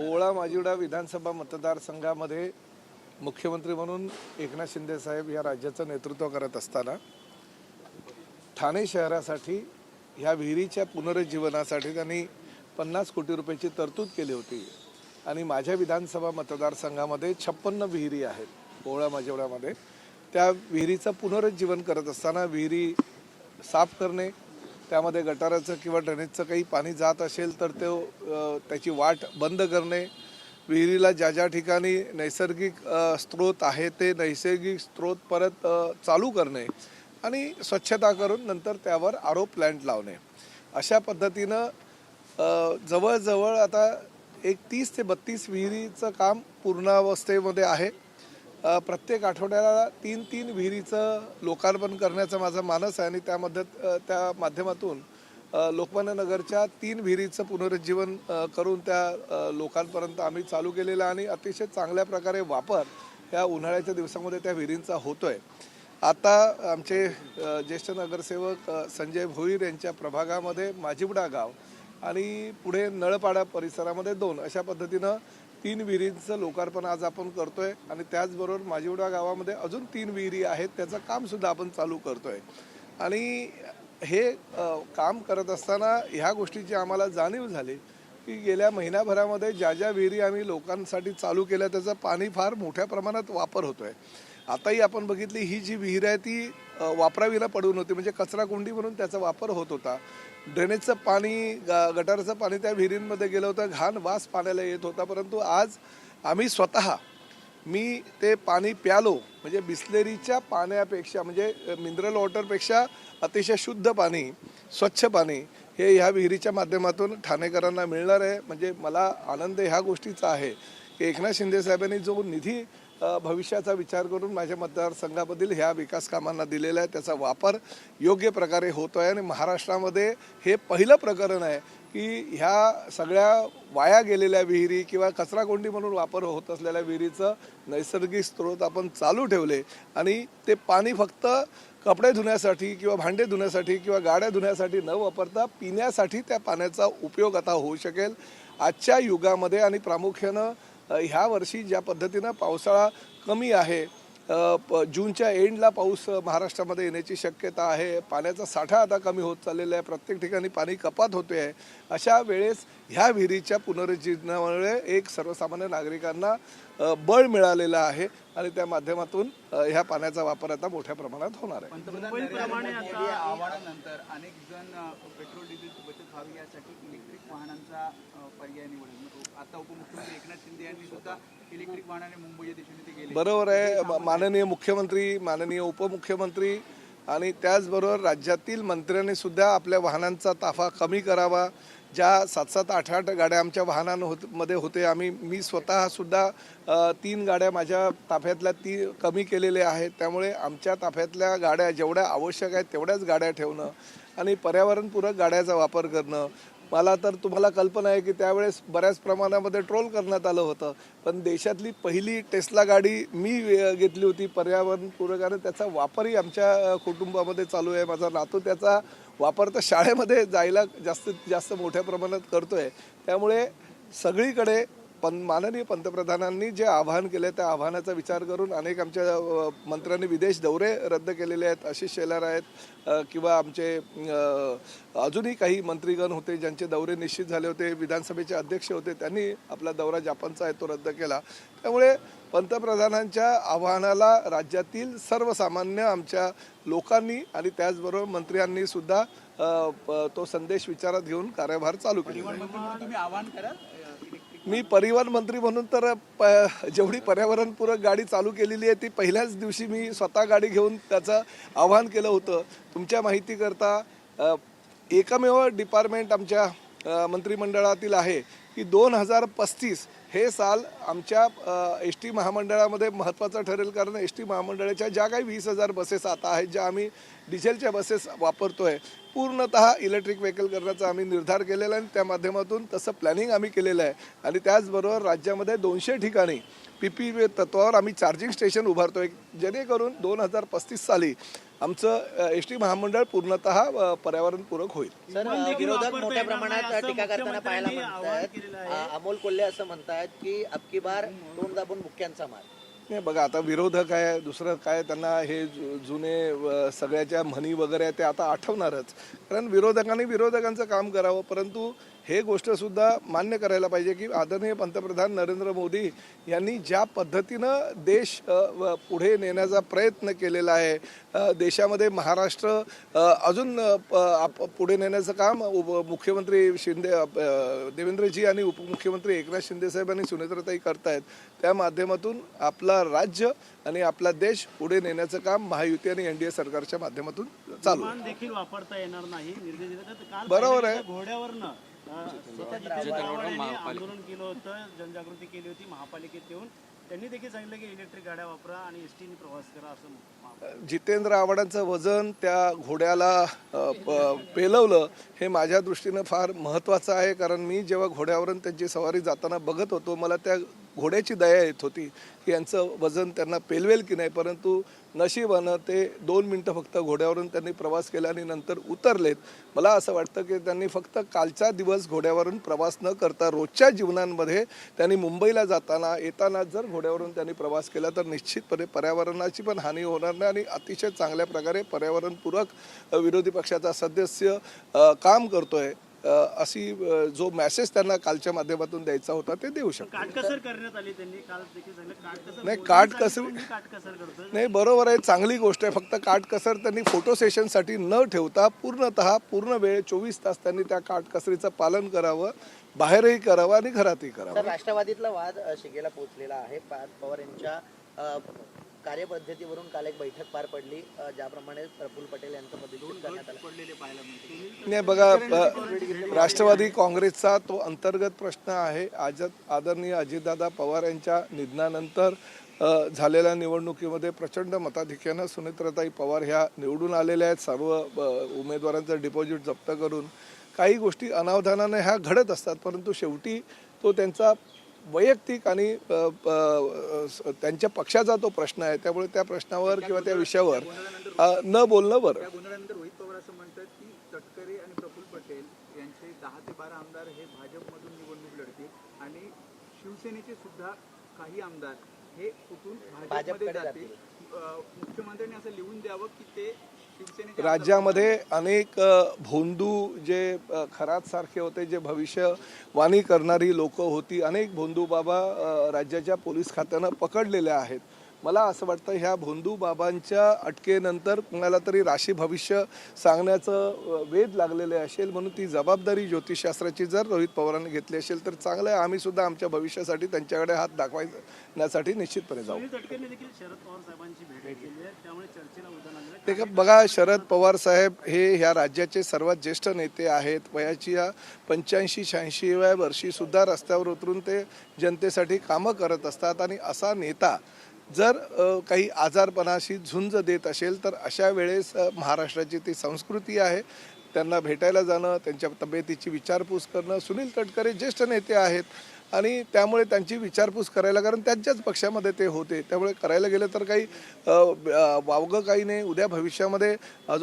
ओवळा माजिवडा विधानसभा मतदारसंघामध्ये मुख्यमंत्री म्हणून एकनाथ शिंदे साहेब या राज्याचं नेतृत्व करत असताना ठाणे शहरासाठी ह्या विहिरीच्या पुनरुज्जीवनासाठी त्यांनी 50 कोटी रुपयाची तरतूद केली होती आणि माझ्या विधानसभा मतदारसंघामध्ये 56 विहिरी आहेत ओवळा माजिवड्यामध्ये। त्या विहिरीचं पुनरुज्जीवन करत असताना विहिरी साफ करणे, त्यामध्ये गटाराचं किंवा ड्रेनेजचं काही पाणी जात असेल तर त्याची वाट बंद करणे, विहिरीला ज्या ज्या ठिकाणी नैसर्गिक स्रोत आहे ते नैसर्गिक स्रोत परत चालू करणे आणि स्वच्छता करून नंतर त्यावर आरो प्लांट लावणे। अशा पद्धतीनं जवळजवळ आता एक 30 ते 32 विहिरीचं काम पूर्णावस्थेमध्ये आहे। प्रत्येक आठवड्याला 3-3 विहिरीचं लोकार्पण करण्याचा माझा मानस आहे आणि त्या माध्यमातून लोकमान्य नगरच्या 3 विहिरीचं पुनरुज्जीवन करून त्या लोकांपर्यंत आम्ही चालू केलेलं आणि अतिशय चांगल्या प्रकारे वापर ह्या उन्हाळ्याच्या दिवसामध्ये त्या विहिरींचा होतोय। आता आमचे ज्येष्ठ नगरसेवक संजय भोईर यांच्या प्रभागामध्ये माजिवडा गाव आणि पुढे नळपाडा परिसरामध्ये 2 अशा पद्धतीनं 3 विहिरींचं लोकार्पण आज आपण करतोय आणि त्याचबरोबर माजिवडा गावामध्ये अजून 3 विहिरी आहेत, त्याचं कामसुद्धा आपण चालू करतोय। आणि हे काम करत असताना ह्या गोष्टीची आम्हाला जाणीव झाली की गेल्या महिन्याभरामध्ये ज्या ज्या विहिरी आम्ही लोकांसाठी चालू केल्या त्याचं पाणी फार मोठ्या प्रमाणात वापर होतोय। आताही आपण बघितली ही जी विहीर आहे ती वापरावीला पडून होती, म्हणजे कचरा कुंडी म्हणून त्याचा वापर होत होता। ड्रेनेजचं पाणी गटाराचं पाणी त्या विहिरींमध्ये गेलं होतं, घाण वास पाण्याला येत होता, परंतु आज आम्ही स्वतः मी ते पाणी प्यालो, म्हणजे बिस्लेरीच्या पाण्यापेक्षा म्हणजे मिनरल वॉटरपेक्षा अतिशय शुद्ध पाणी, स्वच्छ पाणी हे ह्या विहिरीच्या माध्यमातून ठाणेकरांना मिळणार आहे। म्हणजे मला आनंद ह्या गोष्टीचा आहे की एकनाथ शिंदे साहेबांनी जो निधी भविष्याचा विचार करून माझ्या मतदारसंघामधील ह्या विकास कामांना दिलेला आहे त्याचा वापर योग्य प्रकारे होतो आहे आणि महाराष्ट्रामध्ये हे पहिलं प्रकरण आहे की ह्या सगळ्या वाया गेलेल्या विहिरी किंवा कचराकोंडी म्हणून वापर होत असलेल्या विहिरीचं नैसर्गिक स्रोत आपण चालू ठेवले आणि ते पाणी फक्त कपडे धुण्यासाठी किंवा भांडे धुण्यासाठी किंवा गाड्या धुण्यासाठी न वापरता पिण्यासाठी त्या पाण्याचा उपयोग आता होऊ शकेल आजच्या युगामध्ये। आणि प्रामुख्यानं ह्या वर्षी ज्या पद्धतीनं पावसाळा कमी आहे, जूनच्या एंडला पाऊस महाराष्ट्रामध्ये येण्याची शक्यता आहे, पाण्याचा साठा आता कमी होत चाललेला आहे, प्रत्येक ठिकाणी पाणी कपात होते आहे, अशा वेळेस ह्या विहिरीच्या पुनरुज्जीवनामुळे एक सर्वसामान्य नागरिकांना बळ मिळालेलं आहे आणि त्या माध्यमातून ह्या पाण्याचा वापर आता मोठ्या प्रमाणात होणार आहे। आव्हानानंतर अनेक जण पेट्रोल डिझेलची बचत व्हावी यासाठी इलेक्ट्रिक वाहनांचा पर्याय निवडले। आता उपमुख्यमंत्री एकनाथ शिंदे यांनी सुद्धा इलेक्ट्रिक वाहनाने मुंबईच्या दिशेने ते गेले। बरोबर आहे, माननीय मुख्यमंत्री, माननीय उपमुख्यमंत्री आणि त्याचबरोबर राज्यातील मंत्र्यांनी सुद्धा आपल्या वाहनांचा ताफा कमी करावा। ज्या 7-7, 8-8 गाड्या आमच्या वाहनांमध्ये होते, मी स्वतः सुद्धा 3 गाड्या माझ्या ताफ्यातल्या कमी केलेल्या आहेत। त्यामुळे आमच्या ताफ्यातल्या गाड्या जेवढ्या आवश्यक आहेत तेवढ्याच गाड्या ठेवणं आणि पर्यावरणपूरक गाड्याचा वापर करणं। मला तर तुम्हाला कल्पना आहे की त्यावेळेस बऱ्याच प्रमाणामध्ये ट्रोल करण्यात आलं होतं, पण देशातली पहिली टेस्ला गाडी मी घेतली होती पर्यावरणपूरक आणि त्याचा वापरही आमच्या कुटुंबामध्ये चालू आहे। माझा नातू त्याचा वापर तर शाळेमध्ये जायला जास्तीत जास्त मोठ्या प्रमाणात करतोय। त्यामुळे सगळीकडे माननीय पंतप्रधानांनी जे आवाहन केले त्या आव्हानाचा विचार करून अनेक आमच्या मंत्र्यांनी विदेश दौरे रद्द केलेले आहेत। आशिष शेलार आहेत किंवा आमचे अजूनही काही मंत्रीगण होते ज्यांचे दौरे निश्चित झाले होते, विधानसभेचे अध्यक्ष होते, त्यांनी आपला दौरा जपानचा आहे तो रद्द केला। त्यामुळे पंतप्रधानांच्या आव्हानाला राज्यातील सर्वसामान्य आमच्या लोकांनी आणि त्याचबरोबर मंत्र्यांनी सुद्धा तो संदेश विचारात घेऊन कार्यभार चालू केला। तुम्ही आवाहन करा। मी परिवहन मंत्री म्हणून तर जेवढी पर्यावरणपूरक गाडी चालू केलेली आहे ती पहिल्याच दिवशी मी स्वतः गाडी घेऊन त्याचं आवाहन केलं होतं। तुमच्या माहितीकरता एकमेव डिपार्टमेंट आमच्या मंत्रिमंडळातील आहे की 2035 हे साल आमच्या एस टी महामंडळामध्ये महत्त्वाचं ठरेल, कारण एस टी महामंडळाच्या ज्या काही 20,000 बसेस आता आहेत ज्या आम्ही डिझेलच्या बसेस वापरतोय पूर्णतः इलेक्ट्रिक व्हेकल करण्याचा आम्ही निर्धार केलेला आहे आणि त्या माध्यमातून तसं प्लॅनिंग आम्ही केलेलं आहे। आणि त्याचबरोबर राज्यामध्ये 200 ठिकाणी PPP तत्वावर आम्ही चार्जिंग स्टेशन उभारतोय जेणेकरून 2035 साली आमचं एस टी महामंडळ पूर्णतः पर्यावरणपूरक होईल. सर, विरोधक मोठ्या प्रमाणात टीका करताना पाहायला म्हणतात. अमोल कोल्हे असं म्हणतात की अबकी बार तोंड दाबून मुख्यांचा मार. नाही बघा, आता विरोधक आहे, दुसरं काय, त्यांना हे जुने सगळ्याच्या म्हणी वगैरे ते आता आठवणारच, कारण विरोधकांनी विरोधकांचं काम करावं. परंतु हे गोष्टसुद्धा मान्य करायला पाहिजे की आदरणीय पंतप्रधान नरेंद्र मोदी यांनी ज्या पद्धतीनं देश पुढे नेण्याचा प्रयत्न केलेला आहे, देशामध्ये महाराष्ट्र अजून पुढे नेण्याचं काम मुख्यमंत्री देवेंद्रजी आणि उपमुख्यमंत्री एकनाथ शिंदे साहेब आणि सुनेत्राताई करतायत. त्या माध्यमातून आपला राज्य आणि आपला देश पुढे नेण्याचं काम महायुती आणि एनडीए सरकारच्या माध्यमातून चालू आहे. देखील वापरता येणार नाही, निर्देश दिले. काल बरोबर आहे. घोड्यावरनं आंदोलन केलं होतं, जनजागृती केली होती महापालिकेत येऊन. त्यांनी देखील सांगितलं की इलेक्ट्रिक गाड्या वापरा आणि एसटीने प्रवास करा असं. जितेंद्र आव्हाडांचं वजन त्या घोड्याला पेलवलं हे माझ्या दृष्टीनं फार महत्त्वाचं आहे, कारण मी जेव्हा घोड्यावरून त्यांची सवारी जाताना बघत होतो, मला त्या घोड्याची दया येत होती की यांचं वजन त्यांना पेलवेल की नाही. परंतु नशिबानं ते 2 मिनटं फक्त घोड्यावरून त्यांनी प्रवास केला आणि नंतर उतरलेत. मला असं वाटतं की त्यांनी फक्त कालचा दिवस घोड्यावरून प्रवास न करता रोजच्या जीवनांमध्ये त्यांनी मुंबईला जाताना येताना जर घोड्यावरून त्यांनी प्रवास केला तर निश्चितपणे पर्यावरणाची पण हानी होणार नाही आणि अतिशय चांगल्या प्रकारे पर्यावरणपूरक विरोधी पक्षाचा सदस्य काम करतोय, अशी जो मेसेज त्यांना कालच्या माध्यमातून द्यायचा होता ते देऊ शकतो. काटकसर करण्यात आली, त्यांनी काल देखील सांगितलं नाही, काटकसर करतो. नाही, बरोबर आहे, चांगली गोष्ट आहे. फक्त काटकसर त्यांनी फोटो सेशनसाठी न ठेवता पूर्ण वेळ 24 तास त्यांनी त्या काटकसरीचं पालन करावं, बाहेरही करावं आणि घरातही करावं. तर राष्ट्रवादीतला वाद शिगेला पोहोचलेला आहे. पवार यांच्या कार्यपद्धतीवरून काल एक बैठक पार पडली, ज्याप्रमाणे प्रफुल्ल पटेल यांचं पदच्युत करण्यात आलं. नाही बघा, राष्ट्रवादी काँग्रेसचा तो अंतर्गत प्रश्न आहे. आज आदरणीय अजितदादा पवार यांच्या निधनानंतर झालेल्या निवडणुकीमध्ये प्रचंड मताधिक्यानं सुनेत्राताई पवार ह्या निवडून आलेल्या आहेत. सर्व उमेदवारांचं डिपॉझिट जप्त करून काही गोष्टी अनावधानाने ह्या घडत असतात, परंतु शेवटी तो त्यांचा वैयक्तिक आणि त्यांच्या पक्षाचा तो प्रश्न आहे. त्यामुळे त्या प्रश्नावर किंवा त्या विषयावर न बोलणं बरं. त्या गोंधळानंतर रोहित पवार असं म्हणतात की तटकरे आणि प्रफुल्ल पटेल यांचे 10 ते 12 आमदार हे भाजपमधून निवडणूक लढतील आणि शिवसेनेचे सुद्धा काही आमदार हे कुठून भाजपमध्ये जातील. मुख्यमंत्र्यांनी असं लिहून द्यावं की ते राज्यामध्ये अनेक भोंदू जे खरात सारखे होते, जे भविष्यवाणी करणारी लोक होती, अनेक भोंदू बाबा राज्याच्या पोलीस खात्यानं पकडलेले आहेत. मला असं वाटतं ह्या भोंदू बाबांच्या अटकेनंतर कुणाला तरी राशी भविष्य सांगण्याचं वेध लागलेले असेल, म्हणून ती जबाबदारी ज्योतिषशास्त्राची जर रोहित पवारांनी घेतली असेल तर चांगलं आहे. आम्ही सुद्धा आमच्या भविष्यासाठी त्यांच्याकडे हात दाखवण्यासाठी निश्चितपणे जाऊ. ते का बघा, शरद पवार साहेब हे ह्या राज्याचे सर्वात ज्येष्ठ नेते आहेत. वयाची या 85-86व्या वर्षी सुद्धा रस्त्यावर उतरून ते जनतेसाठी कामं करत असतात आणि असा नेता जर काही आजारपणाशी झुंज देत असेल तर अशा वेळेस महाराष्ट्राची ती संस्कृती आहे, त्यांना भेटायला जाणं, त्यांच्या तब्येतीची विचारपूस करणं. सुनील तटकरे ज्येष्ठ नेते आहेत आणि त्यामुळे त्यांची विचारपूस करायला, कारण त्यांच्याच पक्षामध्ये ते होते, त्यामुळे करायला गेलं तर काही वावगं काही नाही. उद्या भविष्यामध्ये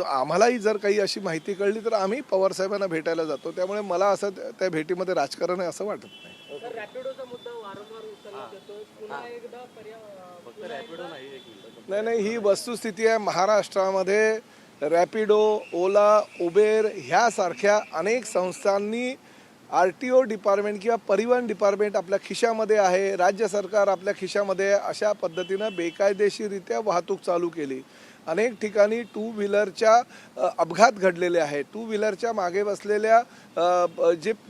आम्हालाही जर काही अशी माहिती कळली तर आम्ही पवारसाहेबांना भेटायला जातो. त्यामुळे मला असं त्या भेटीमध्ये राजकारण आहे असं वाटत नाही. नाही, ही वस्तुस्थिती आहे. महाराष्ट्रामध्ये रॅपिडो, ओला, उबेर ह्यासारख्या अनेक संस्थांनी RTO डिपार्टमेंट किंवा परिवहन डिपार्टमेंट आपल्या खिशामध्ये आहे, राज्य सरकार आपल्या खिशामध्ये अशा पद्धतीनं बेकायदेशीररित्या वाहतूक चालू केली. अनेक ठिकाणी 2 व्हीलरच्या अपघात घडलेले आहेत. 2 व्हीलरच्या मागे बसलेल्या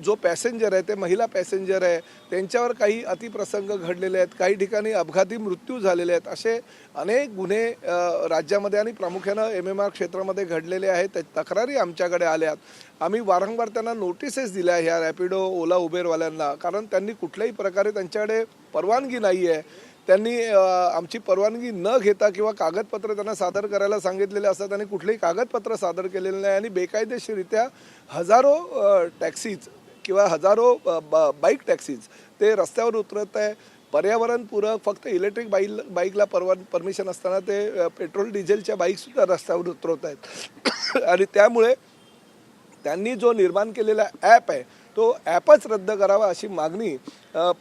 जो पॅसेंजर आहे ते महिला पॅसेंजर आहे, त्यांच्यावर काही अतिप्रसंग घडलेले आहेत. काही ठिकाणी अपघाती मृत्यू झालेले आहेत. असे अनेक गुन्हे राज्यामध्ये आणि प्रामुख्यानं MMR क्षेत्रामध्ये घडलेले आहेत. तक्रारी आमच्याकडे आल्यात. आम्ही वारंवार त्यांना नोटिसेस दिल्या ह्या रॅपिडो, ओला, उबेरवाल्यांना, कारण त्यांनी कुठल्याही प्रकारे त्यांच्याकडे परवानगी नाही आहे. त्यांनी आमची परवानगी न घेता किंवा कागदपत्र त्यांना सादर करायला सांगितलेले असतात आणि कुठलेही कागदपत्र सादर केलेले नाही आणि बेकायदेशीररित्या हजारो टॅक्सीज किंवा हजारो बाईक टॅक्सीज ते रस्त्यावर उतरत आहे. पर्यावरणपूरक फक्त इलेक्ट्रिक बाईकला परमिशन असताना ते पेट्रोल डिझेलच्या बाईकसुद्धा रस्त्यावर उतरवत आहेत आणि त्यामुळे त्यांनी जो निर्माण केलेला ॲप आहे तो ॲपच रद्द करावा अशी मागणी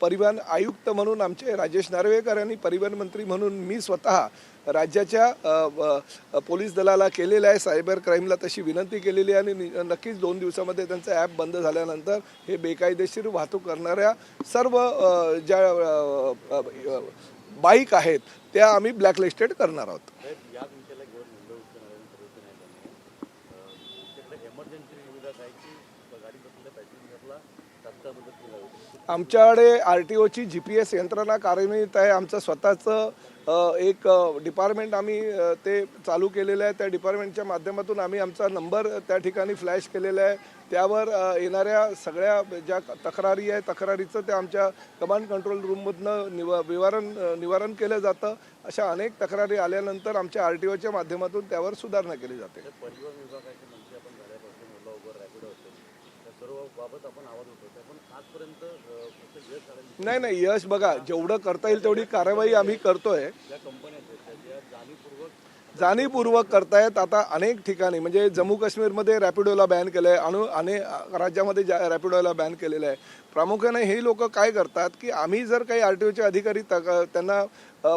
परिवहन आयुक्त म्हणून आमचे राजेश नार्वेकर आणि परिवहन मंत्री म्हणून मी स्वतः राज्याच्या पोलीस दलाला केलेलं आहे, सायबर क्राईमला तशी विनंती केलेली आहे आणि नक्कीच 2 दिवसामध्ये त्यांचं ॲप बंद झाल्यानंतर हे बेकायदेशीर वाहतूक करणाऱ्या सर्व ज्या बाईक आहेत त्या आम्ही ब्लॅकलिस्टेड करणार आहोत. आमच्याकडे RTOची GPS यंत्रणा कार्यान्वित आहे. आमचं स्वतःचं एक डिपार्टमेंट आम्ही ते चालू केलेलं आहे. त्या डिपार्टमेंटच्या माध्यमातून आम्ही आमचा नंबर त्या ठिकाणी फ्लॅश केलेला आहे. त्यावर येणाऱ्या सगळ्या ज्या तक्रारी आहे तक्रारीचं ते आमच्या कमांड कंट्रोल रूममधनं निवारण केलं जातं. अशा अनेक तक्रारी आल्यानंतर आमच्या RTOच्या माध्यमातून त्यावर सुधारणा केली जाते. परिवहन विभागाचे मंत्री आपण झाल्यापासून ओला उबर रॅपिडो असेल त्या सर्व बाबत आपण आवाज उठवतो पण आजपर्यंत यश आलं नाही यश बघा जेवढं करता येईल तेवढी कारवाई आम्ही करतोय. ज्या कंपन्या आहेत त्या जाणीवपूर्वक करतायत. आता अनेक ठिकाणी म्हणजे जम्मू काश्मीरमध्ये रॅपिडोला बॅन केलं आहे, अनेक राज्यामध्ये रॅपिडोला बॅन केलेलं आहे. प्रामुख्याने हे लोक काय करतात की आम्ही जर काही RTOचे अधिकारी त्यांना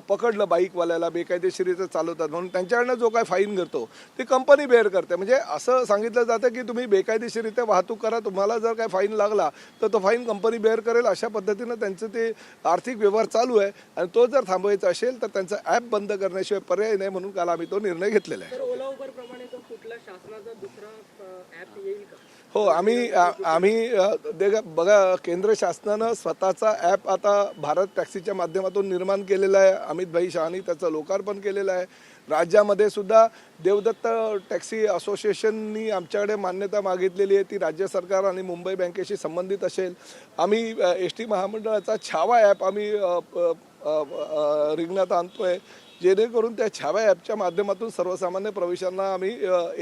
पकडलं बाईकवाल्याला बेकायदेशीरित्या चालवतात म्हणून त्यांच्याकडनं जो काय फाईन करतो ती कंपनी बेअर करते. म्हणजे असं सांगितलं जातं की तुम्ही बेकायदेशीरित्या वाहतूक करा, तुम्हाला जर काय फाईन लागला तर तो फाईन कंपनी बेअर करेल. अशा पद्धतीनं त्यांचं ते आर्थिक व्यवहार चालू आहे आणि तो जर थांबवायचा असेल तर त्यांचा ॲप बंद करण्याशिवाय पर्याय नाही म्हणून काल आम्ही तो निर्णय घेतलेला आहे. ओला उबर प्रमाणे तो कुठला शासनाचा दुसरा ॲप येईल का? हो आम्ही बघा केंद्र शासनानं स्वतःचा ॲप आता भारत टॅक्सीच्या माध्यमातून निर्माण केलेला आहे. अमित भाई शहानी त्याचं लोकार्पण केलेलं आहे. राज्यामध्ये सुद्धा देवदत्त टॅक्सी असोसिएशननी आमच्याकडे मान्यता मागितलेली आहे. ती राज्य सरकार आणि मुंबई बँकेशी संबंधित असेल. आम्ही ST महामंडळाचा छावा ॲप आम्ही रिंगणात आणतोय जेणेकरून त्या छावा ॲपच्या माध्यमातून सर्वसामान्य प्रवाशांना आम्ही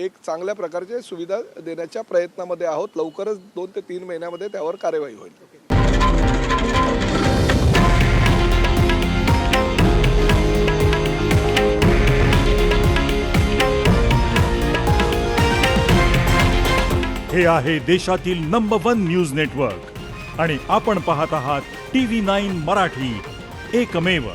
एक चांगल्या प्रकारची सुविधा देण्याच्या प्रयत्नामध्ये आहोत. लवकरच 2 ते 3 महिन्यामध्ये त्यावर कार्यवाही होईल. हे आहे देशातील नंबर 1 न्यूज नेटवर्क आणि आपण पाहत आहात TV9 मराठी, एकमेव.